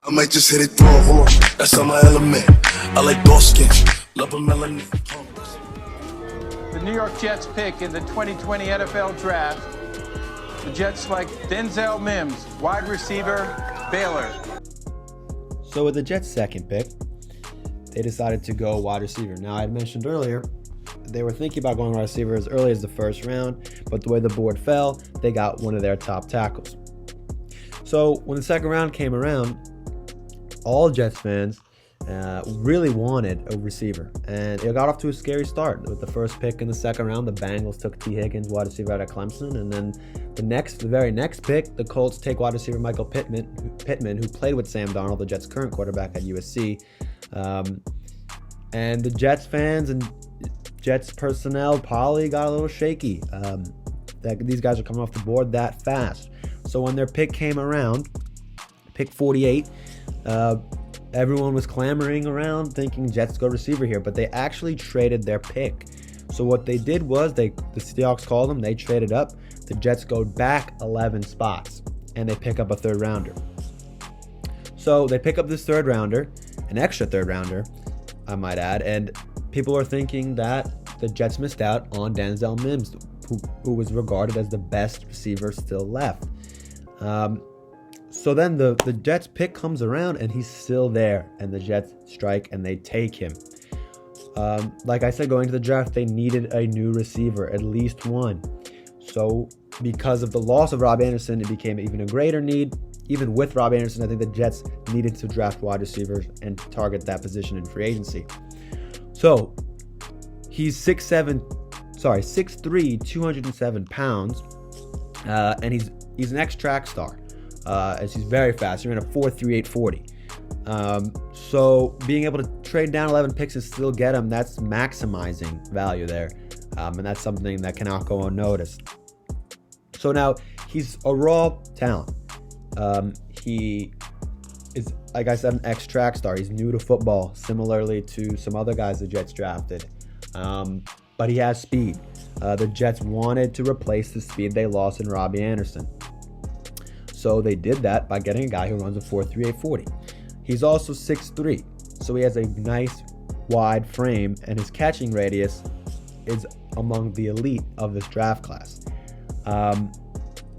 I might just hit it through a horse. That's on my element. I like dark skins. Love a melanin. The New York Jets pick in the 2020 NFL Draft. The Jets select Denzel Mims, wide receiver, Baylor. So with the Jets' second pick, they decided to go wide receiver. Now, I had mentioned earlier, they were thinking about going wide receiver as early as the first round, but the way the board fell, they got one of their top tackles. So when the second round came around, all Jets fans really wanted a receiver, and it got off to a scary start. With the first pick in the second round, the Bengals took T. Higgins, wide receiver out of Clemson, and then the very next pick, the Colts take wide receiver Michael Pittman, who played with Sam Darnold, the Jets' current quarterback at USC. And the Jets fans and Jets personnel probably got a little shaky that these guys are coming off the board that fast. So when their pick came around, pick 48, everyone was clamoring around thinking Jets go receiver here, but they actually traded their pick. So what they did was the Seahawks called them, they traded up. The Jets go back 11 spots and they pick up a third rounder. So they pick up this third rounder, an extra third rounder, I might add, and people are thinking that the Jets missed out on Denzel Mims, who was regarded as the best receiver still left. So then the Jets pick comes around and he's still there, and the Jets strike and they take him. Like I said, going to the draft, they needed a new receiver, at least one. So because of the loss of Rob Anderson, it became even a greater need. Even with Rob Anderson, I think the Jets needed to draft wide receivers and target that position in free agency. So he's 6'3", 207 pounds, and he's an ex-track star. As he's very fast. He ran a 4.38 40. So being able to trade down 11 picks and still get him, that's maximizing value there. And that's something that cannot go unnoticed. So now he's a raw talent. He is, like I said, an ex-track star. He's new to football, similarly to some other guys the Jets drafted. But he has speed. The Jets wanted to replace the speed they lost in Robbie Anderson. So they did that by getting a guy who runs a 4.38 40. He's also 6'3", so he has a nice wide frame, and his catching radius is among the elite of this draft class.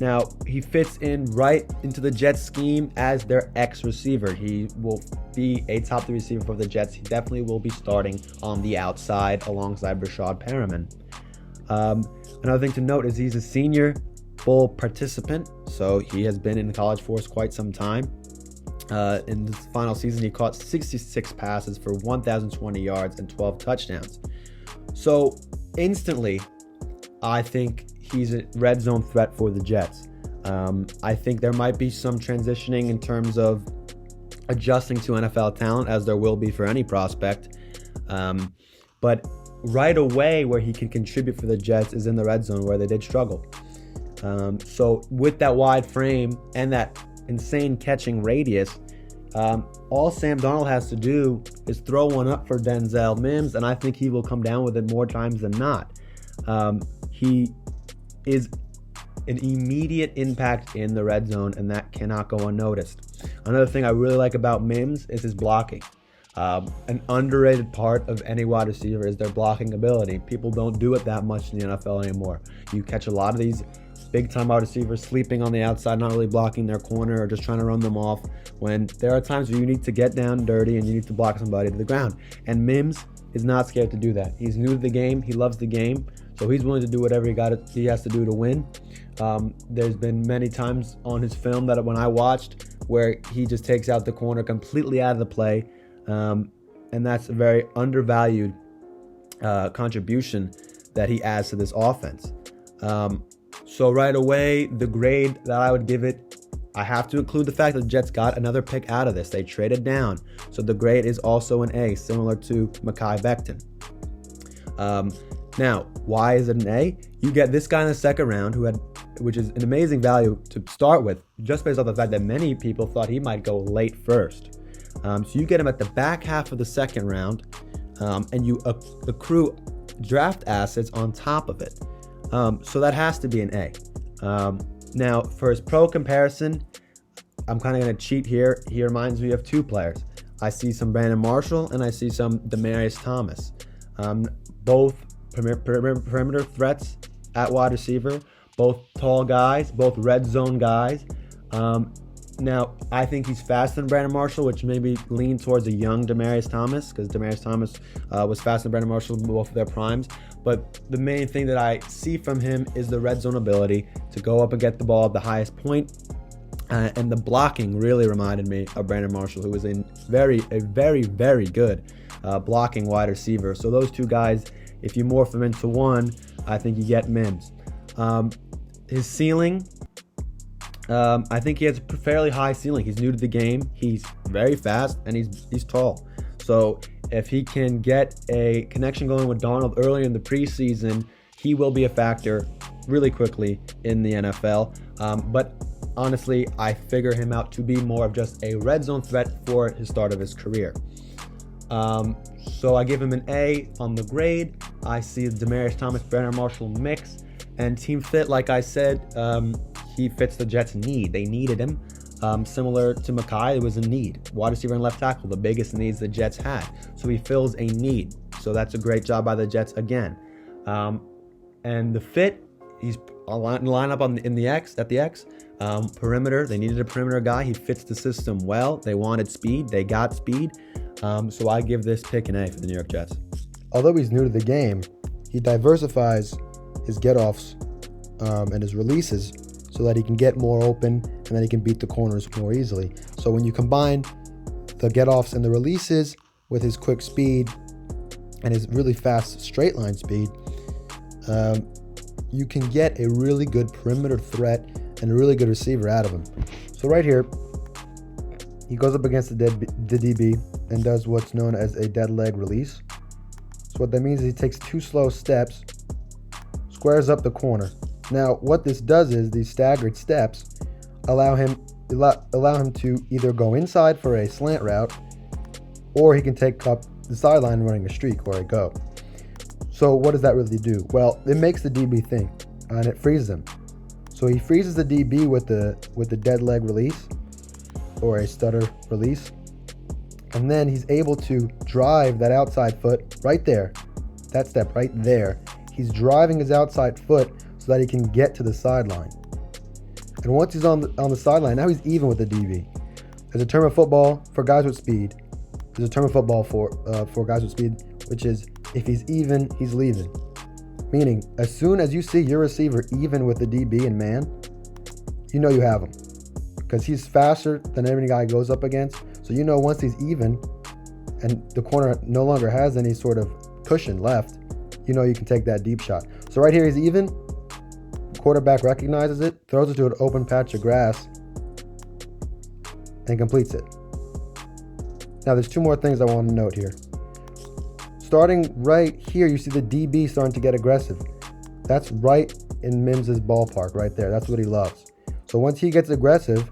Now, he fits in right into the Jets scheme as their ex-receiver. He will be a top 3 receiver for the Jets. He definitely will be starting on the outside alongside Rashad Perriman. Another thing to note is he's a Senior Bowl participant, so he has been in the college force quite some time. In this final season, he caught 66 passes for 1,020 yards and 12 touchdowns. So instantly, I think he's a red zone threat for the Jets. I think there might be some transitioning in terms of adjusting to NFL talent, as there will be for any prospect. But right away, where he can contribute for the Jets is in the red zone, where they did struggle. So with that wide frame and that insane catching radius, all Sam Darnold has to do is throw one up for Denzel Mims, and I think he will come down with it more times than not. He is an immediate impact in the red zone, and that cannot go unnoticed. Another thing I really like about Mims is his blocking. An underrated part of any wide receiver is their blocking ability. People don't do it that much in the NFL anymore. You catch a lot of these big-time wide receivers sleeping on the outside, not really blocking their corner or just trying to run them off, when there are times where you need to get down dirty and you need to block somebody to the ground. And Mims is not scared to do that. He's new to the game. He loves the game. So he's willing to do whatever he has to do to win. There's been many times on his film that when I watched where he just takes out the corner completely out of the play. And that's a very undervalued contribution that he adds to this offense. So right away, the grade that I would give it, I have to include the fact that the Jets got another pick out of this. They traded down. So the grade is also an A, similar to Mekhi Becton. Now, why is it an A? You get this guy in the second round, which is an amazing value to start with, just based off the fact that many people thought he might go late first. So you get him at the back half of the second round, and you accrue draft assets on top of it. So that has to be an A. Now, for his pro comparison, I'm kind of going to cheat here. He reminds me of two players. I see some Brandon Marshall and I see some Demaryius Thomas. Both perimeter threats at wide receiver, both tall guys, both red zone guys. Now, I think he's faster than Brandon Marshall, which maybe lean towards a young Demaryius Thomas, because Demaryius Thomas was faster than Brandon Marshall in both of their primes. But the main thing that I see from him is the red zone ability to go up and get the ball at the highest point. And the blocking really reminded me of Brandon Marshall, who was a very, very good blocking wide receiver. So those two guys, if you morph them into one, I think you get Mims. His ceiling, I think he has a fairly high ceiling. He's new to the game. He's very fast and he's tall. So if he can get a connection going with Darnold early in the preseason, he will be a factor really quickly in the NFL. But honestly, I figure him out to be more of just a red zone threat for his start of his career. So I give him an A on the grade. I see the Demaryius Thomas, Brandon Marshall mix. And team fit, like I said, he fits the Jets' need. They needed him. Similar to Mekhi, it was a need. Wide receiver and left tackle, the biggest needs the Jets had. So he fills a need. So that's a great job by the Jets again. And the fit, he's line up at the X. Perimeter, they needed a perimeter guy. He fits the system well. They wanted speed. They got speed. So I give this pick an A for the New York Jets. Although he's new to the game, he diversifies his get-offs and his releases so that he can get more open and then he can beat the corners more easily. So when you combine the get-offs and the releases with his quick speed and his really fast straight line speed, you can get a really good perimeter threat and a really good receiver out of him. So right here, he goes up against the DB and does what's known as a dead leg release. So what that means is he takes 2 slow steps, squares up the corner. Now, what this does is these staggered steps allow him to either go inside for a slant route, or he can take up the sideline running a streak or a go. So what does that really do? Well, it makes the DB think, and it freezes him. So he freezes the DB with the dead leg release or a stutter release, and then he's able to drive that outside foot right there, that step right there. He's driving his outside foot so that he can get to the sideline. And once he's on the sideline, now he's even with the DB. There's a term of football for guys with speed. There's a term of football for guys with speed, which is if he's even, he's leaving. Meaning, as soon as you see your receiver even with the DB and man, you know you have him. Because he's faster than every guy goes up against. So you know once he's even and the corner no longer has any sort of cushion left, you know you can take that deep shot. So right here he's even. Quarterback recognizes it, throws it to an open patch of grass, and completes it. Now there's 2 more things I want to note here. Starting right here, you see the DB starting to get aggressive. That's right in Mims's ballpark right there. That's what he loves. So once he gets aggressive,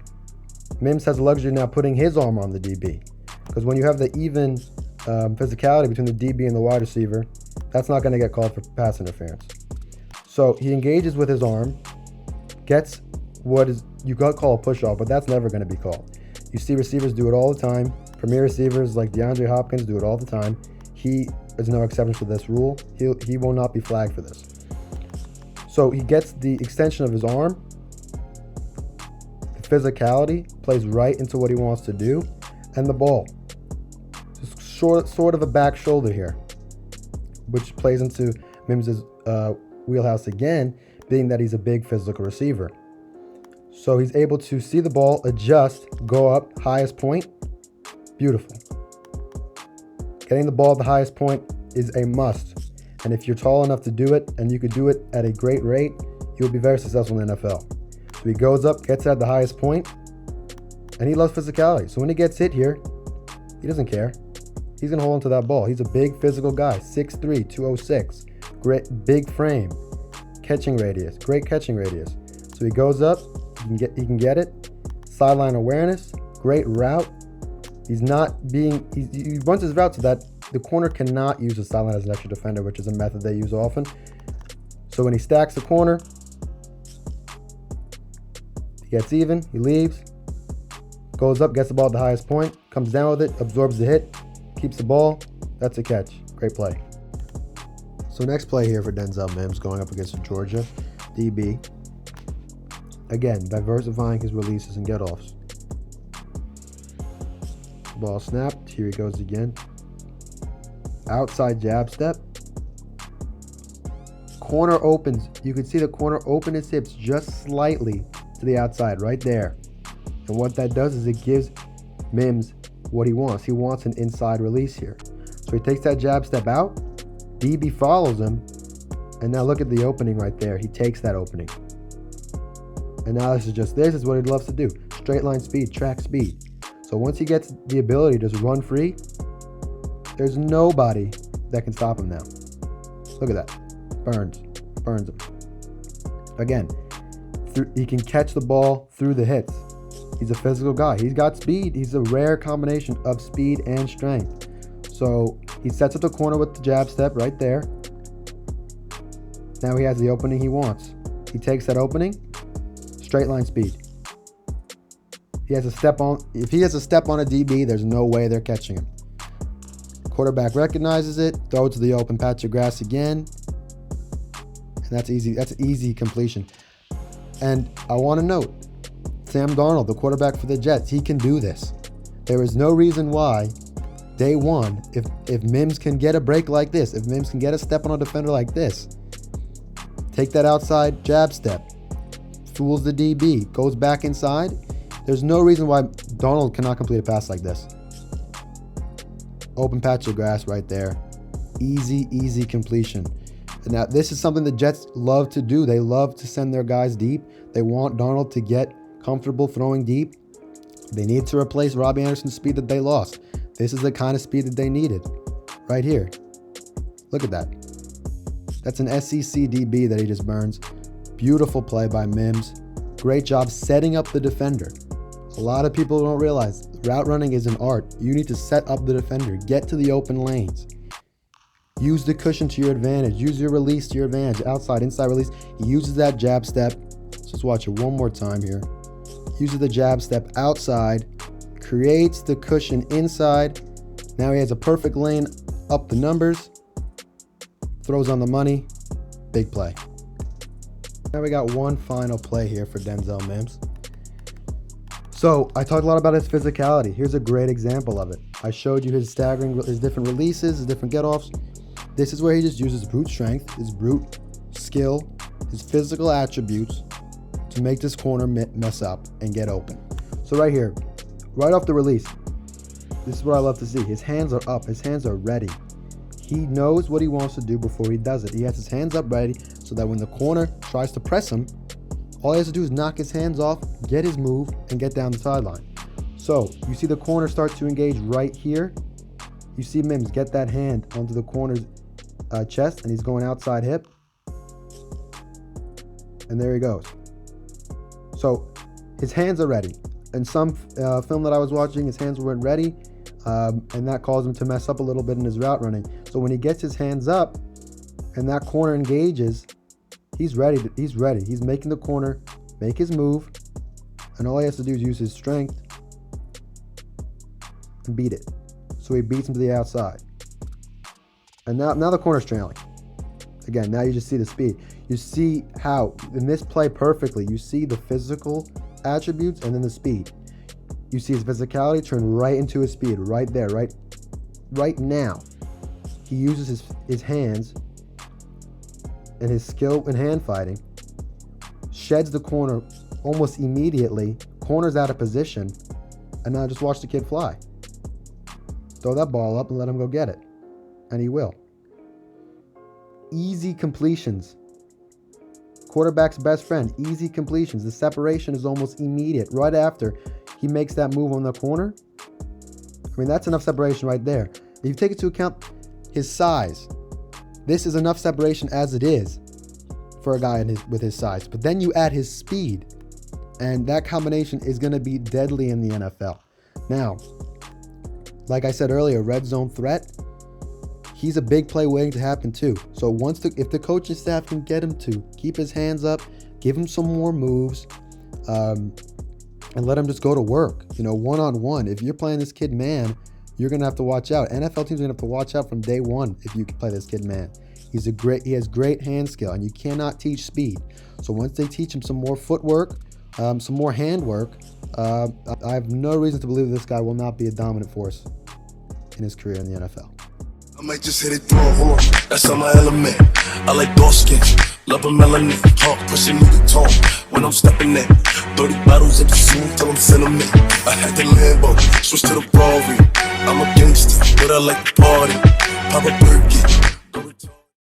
Mims has the luxury now putting his arm on the DB. Because when you have the even physicality between the DB and the wide receiver, that's not going to get called for pass interference. So he engages with his arm, gets what is you could call a push-off, but that's never going to be called. You see receivers do it all the time. Premier receivers like DeAndre Hopkins do it all the time. He is no exception to this rule. He will not be flagged for this. So he gets the extension of his arm. The physicality plays right into what he wants to do. And the ball. Just sort of a back shoulder here, which plays into Mims's wheelhouse again, being that he's a big physical receiver. So he's able to see the ball, adjust, go up, highest point. Beautiful. Getting the ball at the highest point is a must. And if you're tall enough to do it, and you could do it at a great rate, you'll be very successful in the NFL. So he goes up, gets it at the highest point, and he loves physicality. So when he gets hit here, he doesn't care. He's going to hold onto that ball. He's a big physical guy, 6'3", 206. Great big frame, catching radius, great catching radius. So he goes up, he can get it. Sideline awareness, great route. He runs his route so that the corner cannot use the sideline as an extra defender, which is a method they use often. So when he stacks the corner, he gets even, he leaves, Goes up, gets the ball at the highest point, comes down with it, absorbs the hit, keeps the ball. That's a catch. Great play. So next play here for Denzel Mims going up against Georgia DB. Again, diversifying his releases and get-offs. Ball snapped. Here he goes again. Outside jab step. Corner opens. You can see the corner open his hips just slightly to the outside right there. And what that does is it gives Mims what he wants. He wants an inside release here. So he takes that jab step out. DB follows him. And now look at the opening right there. He takes that opening. And now this is what he loves to do. Straight line speed, track speed. So once he gets the ability to just run free, there's nobody that can stop him now. Look at that. Burns him. Again, he can catch the ball through the hits. He's a physical guy. He's got speed. He's a rare combination of speed and strength. So he sets up the corner with the jab step right there. Now he has the opening he wants. He takes that opening, straight line speed. He has a step on. If he has a step on a DB, there's no way they're catching him. Quarterback recognizes it, throw it to the open patch of grass again. And that's easy. That's easy completion. And I want to note, Sam Darnold, the quarterback for the Jets, he can do this. There is no reason why, day one, if Mims can get a break like this, if Mims can get a step on a defender like this, take that outside jab step, fools the DB, goes back inside, there's no reason why Darnold cannot complete a pass like this. Open patch of grass right there. Easy completion. And now this is something the Jets love to do. They love to send their guys deep. They want Darnold to get comfortable throwing deep. They need to replace Robbie Anderson's speed that they lost. This is the kind of speed that they needed. Right here. Look at that. That's an SEC DB that he just burns. Beautiful play by Mims. Great job setting up the defender. A lot of people don't realize route running is an art. You need to set up the defender. Get to the open lanes. Use the cushion to your advantage. Use your release to your advantage. Outside, inside release. He uses that jab step. Let's watch it one more time here. Uses the jab step outside. Creates the cushion inside. Now he has a perfect lane up the numbers. Throws on the money. Big play. Now we got one final play here for Denzel Mims. So I talked a lot about his physicality. Here's a great example of it. I showed you his different releases, his different get-offs. This is where he just uses brute strength, his brute skill, his physical attributes to make this corner mess up and get open. So right here, right off the release, this is what I love to see. His hands are up. His hands are ready. He knows what he wants to do before he does it. He has his hands up ready so that when the corner tries to press him, all he has to do is knock his hands off, get his move, and get down the sideline. So you see the corner start to engage right here. You see Mims get that hand onto the corner's chest, and he's going outside hip. And there he goes. So his hands are ready. In some film that I was watching, his hands weren't ready, and that caused him to mess up a little bit in his route running. So when he gets his hands up and that corner engages, he's ready. He's ready. He's making the corner make his move, and all he has to do is use his strength and beat it. So he beats him to the outside. And now the corner's trailing. Again, now you just see the speed. You see how, in this play perfectly, you see the physical attributes and then the speed. You see his physicality turn right into his speed, right there, right now. He uses his hands and his skill in hand fighting, sheds the corner almost immediately, corner's out of position, and now just watch the kid fly. Throw that ball up and let him go get it. And he will. Easy completions. Quarterback's best friend, easy completions. The separation is almost immediate. Right after he makes that move on the corner, I mean, that's enough separation right there. If you take into account his size, this is enough separation as it is for a guy with his size. But then you add his speed, and that combination is going to be deadly in the NFL. Now, like I said earlier, red zone threat, he's a big play waiting to happen too. So if the coaching staff can get him to keep his hands up, give him some more moves, and let him just go to work. You know, one-on-one. If you're playing this kid man, you're going to have to watch out. NFL teams are going to have to watch out from day one if you can play this kid man. He has great hand skill, and you cannot teach speed. So once they teach him some more footwork, some more handwork, I have no reason to believe this guy will not be a dominant force in his career in the NFL. I might just hit it through a horn, that's not my element. I like dark skins, love a melanin, talk pushing me the tone when I'm stepping in. 30 bottles at the scene till I'm sentiment. I had the Lambo, switch to the Rari. I'm a gangster, but I like to party. Pop a Birkin,